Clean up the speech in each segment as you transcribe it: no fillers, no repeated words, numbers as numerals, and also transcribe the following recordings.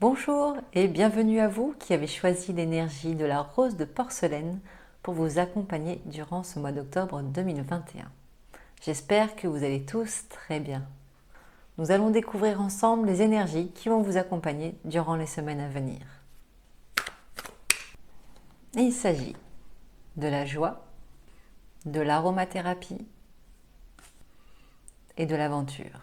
Bonjour et bienvenue à vous qui avez choisi l'énergie de la rose de porcelaine pour vous accompagner durant ce mois d'octobre 2021. J'espère que vous allez tous très bien. Nous allons découvrir ensemble les énergies qui vont vous accompagner durant les semaines à venir. Et il s'agit de la joie, de l'aromathérapie et de l'aventure.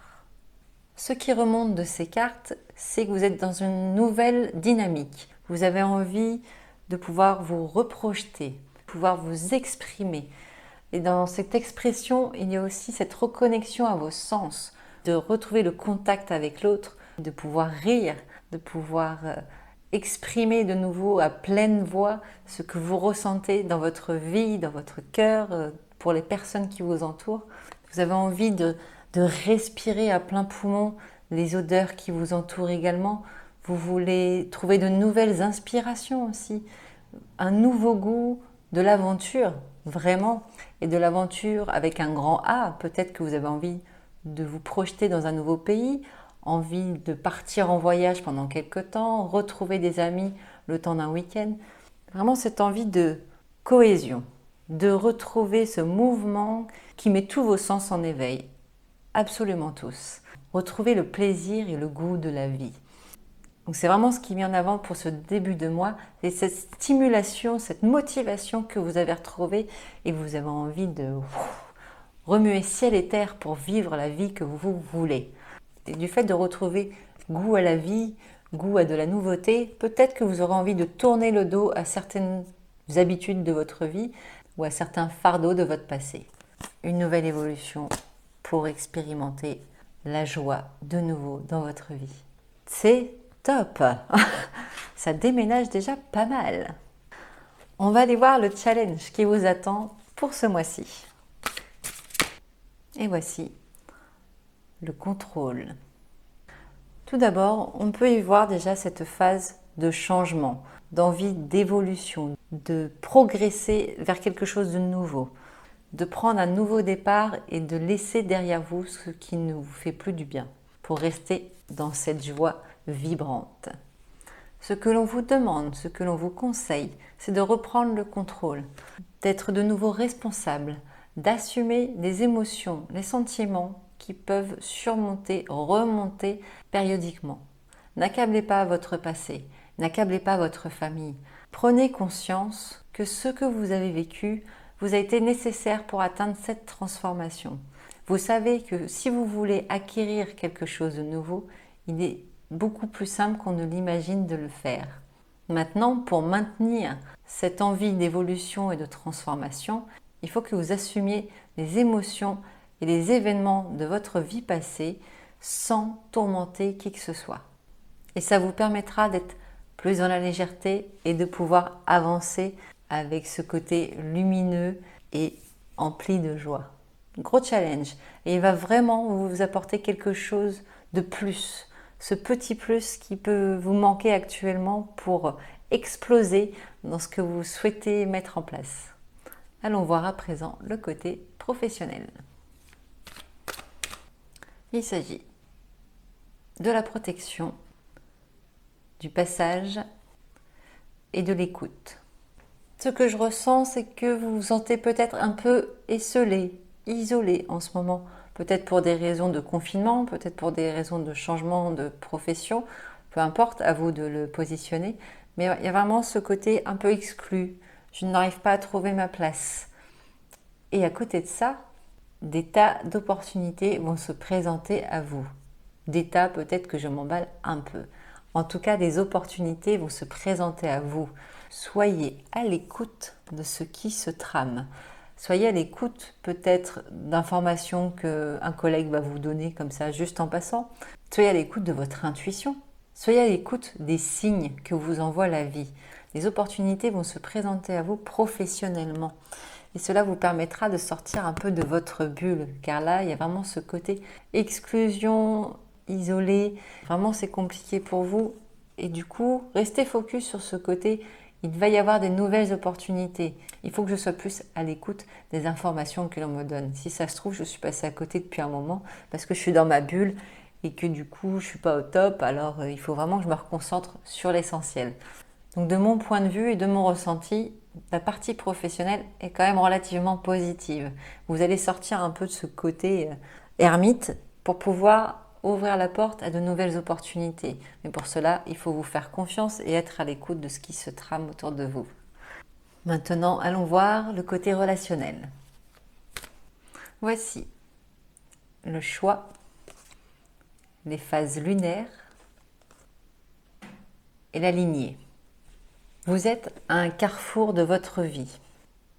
Ce qui remonte de ces cartes, c'est que vous êtes dans une nouvelle dynamique. Vous avez envie de pouvoir vous reprojeter, pouvoir vous exprimer. Et dans cette expression, il y a aussi cette reconnexion à vos sens, de retrouver le contact avec l'autre, de pouvoir rire, de pouvoir exprimer de nouveau à pleine voix ce que vous ressentez dans votre vie, dans votre cœur, pour les personnes qui vous entourent. Vous avez envie de respirer à plein poumon les odeurs qui vous entourent également. Vous voulez trouver de nouvelles inspirations aussi, un nouveau goût de l'aventure, vraiment, et de l'aventure avec un grand A. Peut-être que vous avez envie de vous projeter dans un nouveau pays, envie de partir en voyage pendant quelque temps, retrouver des amis le temps d'un week-end. Vraiment cette envie de cohésion, de retrouver ce mouvement qui met tous vos sens en éveil. Absolument tous. Retrouver le plaisir et le goût de la vie. Donc c'est vraiment ce qui est mis en avant pour ce début de mois, c'est cette stimulation, cette motivation que vous avez retrouvée et que vous avez envie de remuer ciel et terre pour vivre la vie que vous voulez. Et du fait de retrouver goût à la vie, goût à de la nouveauté, peut-être que vous aurez envie de tourner le dos à certaines habitudes de votre vie ou à certains fardeaux de votre passé. Une nouvelle évolution pour expérimenter la joie de nouveau dans votre vie. C'est top. Ça déménage déjà pas mal. On va aller voir le challenge qui vous attend pour ce mois-ci. Et voici le contrôle. Tout d'abord, on peut y voir déjà cette phase de changement, d'envie d'évolution, de progresser vers quelque chose de nouveau, de prendre un nouveau départ et de laisser derrière vous ce qui ne vous fait plus du bien, pour rester dans cette joie vibrante. Ce que l'on vous demande, ce que l'on vous conseille, c'est de reprendre le contrôle, d'être de nouveau responsable, d'assumer les émotions, les sentiments qui peuvent surmonter, remonter périodiquement. N'accablez pas votre passé, n'accablez pas votre famille. Prenez conscience que ce que vous avez vécu vous a été nécessaire pour atteindre cette transformation. Vous savez que si vous voulez acquérir quelque chose de nouveau, il est beaucoup plus simple qu'on ne l'imagine de le faire. Maintenant, pour maintenir cette envie d'évolution et de transformation, il faut que vous assumiez les émotions et les événements de votre vie passée sans tourmenter qui que ce soit. Et ça vous permettra d'être plus dans la légèreté et de pouvoir avancer avec ce côté lumineux et empli de joie. Gros challenge. Et il va vraiment vous apporter quelque chose de plus. Ce petit plus qui peut vous manquer actuellement pour exploser dans ce que vous souhaitez mettre en place. Allons voir à présent le côté professionnel. Il s'agit de la protection, du passage et de l'écoute. Ce que je ressens, c'est que vous vous sentez peut-être un peu esselé, isolé en ce moment. Peut-être pour des raisons de confinement, peut-être pour des raisons de changement de profession. Peu importe, à vous de le positionner. Mais il y a vraiment ce côté un peu exclu. Je n'arrive pas à trouver ma place. Et à côté de ça, des tas d'opportunités vont se présenter à vous. Des tas, peut-être que je m'emballe un peu. En tout cas, des opportunités vont se présenter à vous. Soyez à l'écoute de ce qui se trame. Soyez à l'écoute peut-être d'informations qu'un collègue va vous donner comme ça, juste en passant. Soyez à l'écoute de votre intuition. Soyez à l'écoute des signes que vous envoie la vie. Les opportunités vont se présenter à vous professionnellement. Et cela vous permettra de sortir un peu de votre bulle. Car là, il y a vraiment ce côté exclusion, isolé. Vraiment, c'est compliqué pour vous. Et du coup, restez focus sur ce côté. Il va y avoir des nouvelles opportunités. Il faut que je sois plus à l'écoute des informations que l'on me donne. Si ça se trouve, je suis passée à côté depuis un moment parce que je suis dans ma bulle et que du coup je suis pas au top, alors il faut vraiment que je me reconcentre sur l'essentiel. Donc de mon point de vue et de mon ressenti, la partie professionnelle est quand même relativement positive. Vous allez sortir un peu de ce côté ermite pour pouvoir ouvrir la porte à de nouvelles opportunités. Mais pour cela, il faut vous faire confiance et être à l'écoute de ce qui se trame autour de vous. Maintenant, allons voir le côté relationnel. Voici le choix, les phases lunaires et la lignée. Vous êtes à un carrefour de votre vie.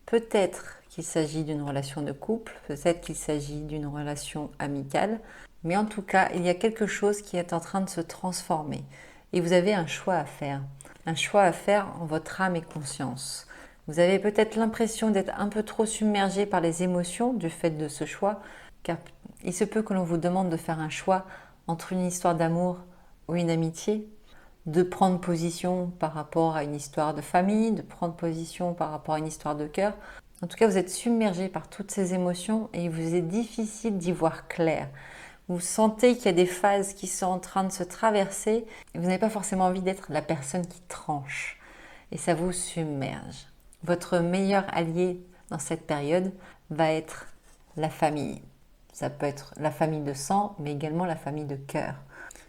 Peut-être qu'il s'agit d'une relation de couple, peut-être qu'il s'agit d'une relation amicale, mais en tout cas, il y a quelque chose qui est en train de se transformer. Et vous avez un choix à faire en votre âme et conscience. Vous avez peut-être l'impression d'être un peu trop submergé par les émotions du fait de ce choix, car il se peut que l'on vous demande de faire un choix entre une histoire d'amour ou une amitié, de prendre position par rapport à une histoire de famille, de prendre position par rapport à une histoire de cœur. En tout cas, vous êtes submergé par toutes ces émotions et il vous est difficile d'y voir clair. Vous sentez qu'il y a des phases qui sont en train de se traverser et vous n'avez pas forcément envie d'être la personne qui tranche. Et ça vous submerge. Votre meilleur allié dans cette période va être la famille. Ça peut être la famille de sang, mais également la famille de cœur.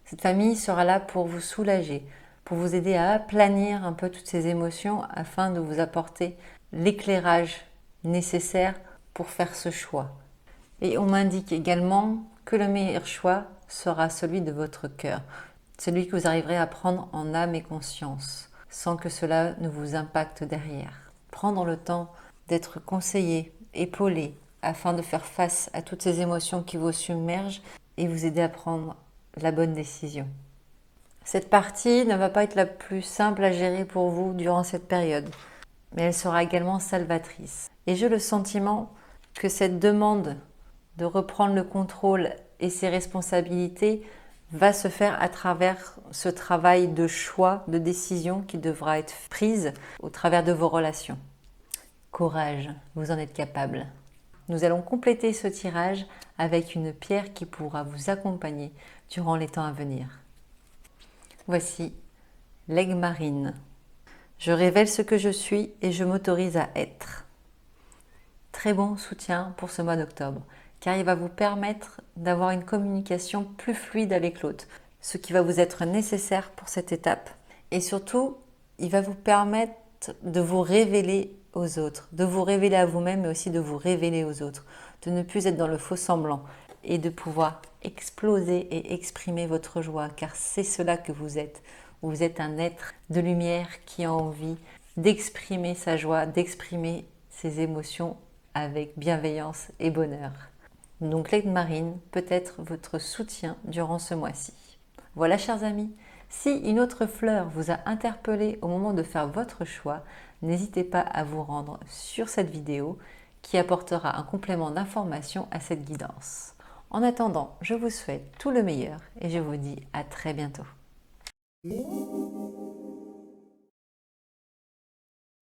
Cette famille sera là pour vous soulager, pour vous aider à aplanir un peu toutes ces émotions afin de vous apporter l'éclairage nécessaire pour faire ce choix. Et on m'indique également que le meilleur choix sera celui de votre cœur, celui que vous arriverez à prendre en âme et conscience, sans que cela ne vous impacte derrière. Prendre le temps d'être conseillé, épaulé, afin de faire face à toutes ces émotions qui vous submergent et vous aider à prendre la bonne décision. Cette partie ne va pas être la plus simple à gérer pour vous durant cette période, mais elle sera également salvatrice. Et j'ai le sentiment que cette demande de reprendre le contrôle et ses responsabilités va se faire à travers ce travail de choix, de décision qui devra être prise au travers de vos relations. Courage, vous en êtes capable. Nous allons compléter ce tirage avec une pierre qui pourra vous accompagner durant les temps à venir. Voici l'aigle marine. Je révèle ce que je suis et je m'autorise à être. Très bon soutien pour ce mois d'octobre, car il va vous permettre d'avoir une communication plus fluide avec l'autre, ce qui va vous être nécessaire pour cette étape. Et surtout, il va vous permettre de vous révéler aux autres, de vous révéler à vous-même, mais aussi de vous révéler aux autres, de ne plus être dans le faux semblant et de pouvoir exploser et exprimer votre joie, car c'est cela que vous êtes. Vous êtes un être de lumière qui a envie d'exprimer sa joie, d'exprimer ses émotions avec bienveillance et bonheur. Donc l'aigle marine peut être votre soutien durant ce mois-ci. Voilà, chers amis, si une autre fleur vous a interpellé au moment de faire votre choix, n'hésitez pas à vous rendre sur cette vidéo qui apportera un complément d'information à cette guidance. En attendant, je vous souhaite tout le meilleur et je vous dis à très bientôt.